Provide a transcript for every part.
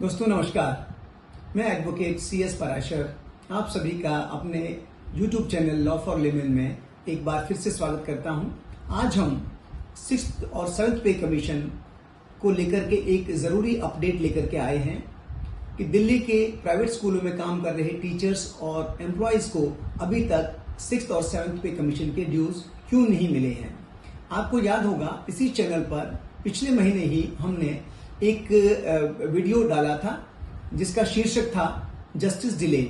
दोस्तों नमस्कार, मैं एडवोकेट CS पराशर आप सभी का अपने YouTube channel law for lemon में एक बार फिर से स्वागत करता हूं। आज हम 6th और 7th पे कमीशन को लेकर के एक ज़रूरी अपडेट लेकर के आए हैं कि दिल्ली के प्राइवेट स्कूलों में काम कर रहे टीचर्स और एम्प्लॉयज़ को अभी तक 6th और 7th पे कमीशन के ड्यूज क्यों नहीं मिले हैं। आपको याद होगा इसी चैनल पर पिछले महीने ही हमने एक वीडियो डाला था जिसका शीर्षक था जस्टिस डिले,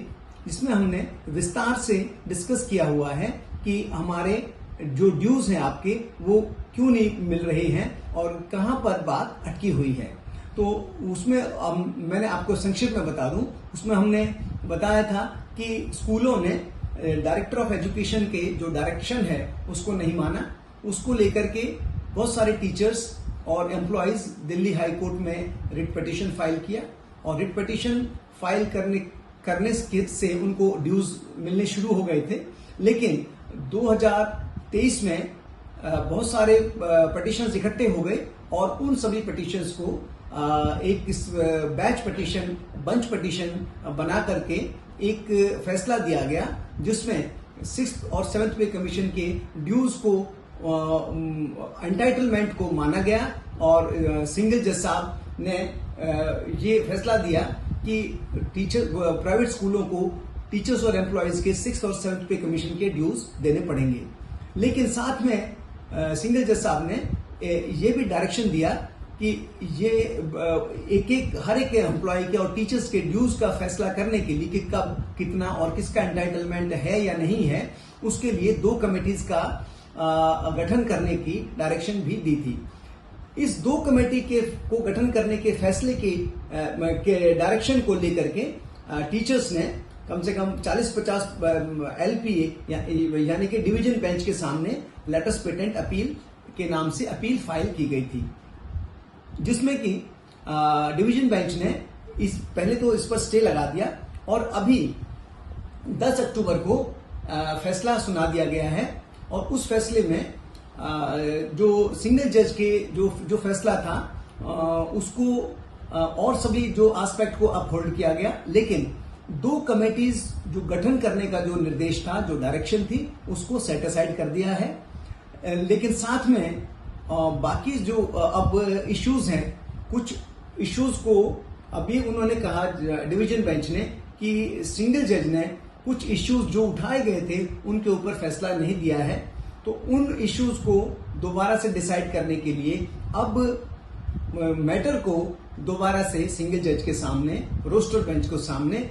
जिसमें हमने विस्तार से डिस्कस किया हुआ है कि हमारे जो ड्यूज हैं आपके वो क्यों नहीं मिल रहे हैं और कहां पर बात अटकी हुई है। तो उसमें मैंने आपको संक्षिप्त में बता दूं, उसमें हमने बताया था कि स्कूलों ने डायरेक्टर ऑफ एजुकेशन के जो डायरेक्शन है उसको नहीं माना। उसको लेकर के बहुत सारे टीचर्स और एम्प्लॉयज दिल्ली हाई कोर्ट में रिट पिटीशन फाइल किया और रिट पिटीशन फाइल करने से उनको ड्यूज मिलने शुरू हो गए थे। लेकिन 2023 में बहुत सारे पिटीशंस इकट्ठे हो गए और उन सभी पिटीशंस को एक बैच पिटीशन, बंच पिटीशन बना करके एक फैसला दिया गया जिसमें 6th और 7th पे कमीशन के ड्यूज को एंटाइटलमेंट को माना गया और सिंगल जज साहब ने ये फैसला दिया कि प्राइवेट स्कूलों को टीचर्स और एम्प्लॉयज के 6th और 7th पे कमीशन के ड्यूज देने पड़ेंगे। लेकिन साथ में सिंगल जज साहब ने ये भी डायरेक्शन दिया कि ये हर एक एम्प्लॉय के और टीचर्स के ड्यूज का फैसला करने के लिए कि कब कितना और किसका एंटाइटलमेंट है या नहीं है, उसके लिए 2 कमेटीज का गठन करने की डायरेक्शन भी दी थी। इस 2 कमेटी को गठन करने के फैसले के डायरेक्शन को लेकर के टीचर्स ने कम से कम 40-50 LPA यानी कि डिवीजन बेंच के सामने लेटर्स पेटेंट अपील के नाम से अपील फाइल की गई थी, जिसमें कि डिवीजन बेंच ने पहले तो इस पर स्टे लगा दिया और अभी 10 अक्टूबर को फैसला सुना दिया गया है। और उस फैसले में जो सिंगल जज के जो फैसला था उसको और सभी जो एस्पेक्ट को अपहोल्ड किया गया, लेकिन 2 कमेटीज जो गठन करने का जो निर्देश था, जो डायरेक्शन थी, उसको सेट असाइड कर दिया है। लेकिन साथ में बाकी जो अब इश्यूज हैं, कुछ इश्यूज को अभी उन्होंने कहा डिवीजन बेंच ने कि सिंगल जज ने कुछ इश्यूज जो उठाए गए थे उनके ऊपर फैसला नहीं दिया है, तो उन इश्यूज को दोबारा से डिसाइड करने के लिए अब मैटर को दोबारा से सिंगल जज के सामने, रोस्टर बेंच को सामने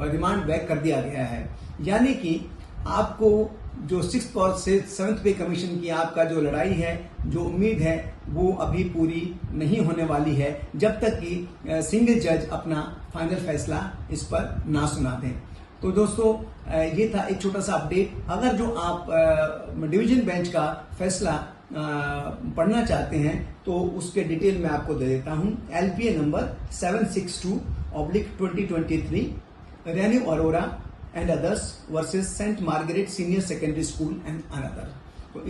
रिमांड बैक कर दिया गया है। यानी कि आपको जो 6th और 7th पे कमीशन की आपका जो लड़ाई है, जो उम्मीद है, वो अभी पूरी नहीं होने वाली है जब तक कि सिंगल जज अपना फाइनल फैसला इस पर ना सुना दें। तो दोस्तों ये था एक छोटा सा अपडेट। अगर जो आप डिवीजन बेंच का फैसला पढ़ना चाहते हैं तो उसके डिटेल में आपको दे देता हूं। LPA number 762/2023 Renu Arora and others versus Saint Margaret senior secondary school and another. तो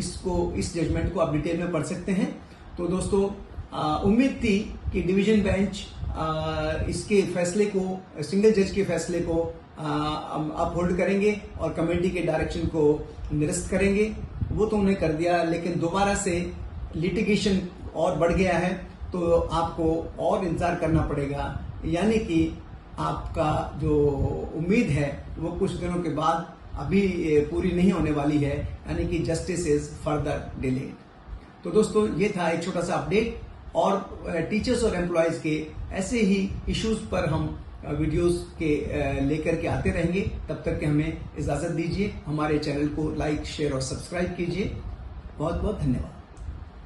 इस जजमेंट को आप डिटेल में पढ़ सकते हैं। तो दोस्तों उम्मीद थी कि डिवीजन बेंच इसके फैसले को, सिंगल जज के फैसले को अपहोल्ड करेंगे और कमेटी के डायरेक्शन को निरस्त करेंगे। वो तो उन्हें कर दिया, लेकिन दोबारा से लिटिगेशन और बढ़ गया है तो आपको और इंतजार करना पड़ेगा। यानी कि आपका जो उम्मीद है वो कुछ दिनों के बाद अभी पूरी नहीं होने वाली है, यानी कि जस्टिस इज फर्दर डिलेड। तो दोस्तों ये था एक छोटा सा अपडेट और टीचर्स और एम्प्लॉयज के ऐसे ही इश्यूज पर हम वीडियोस के लेकर के आते रहेंगे। तब तक के हमें इजाजत दीजिए। हमारे चैनल को लाइक, शेयर और सब्सक्राइब कीजिए। बहुत बहुत धन्यवाद।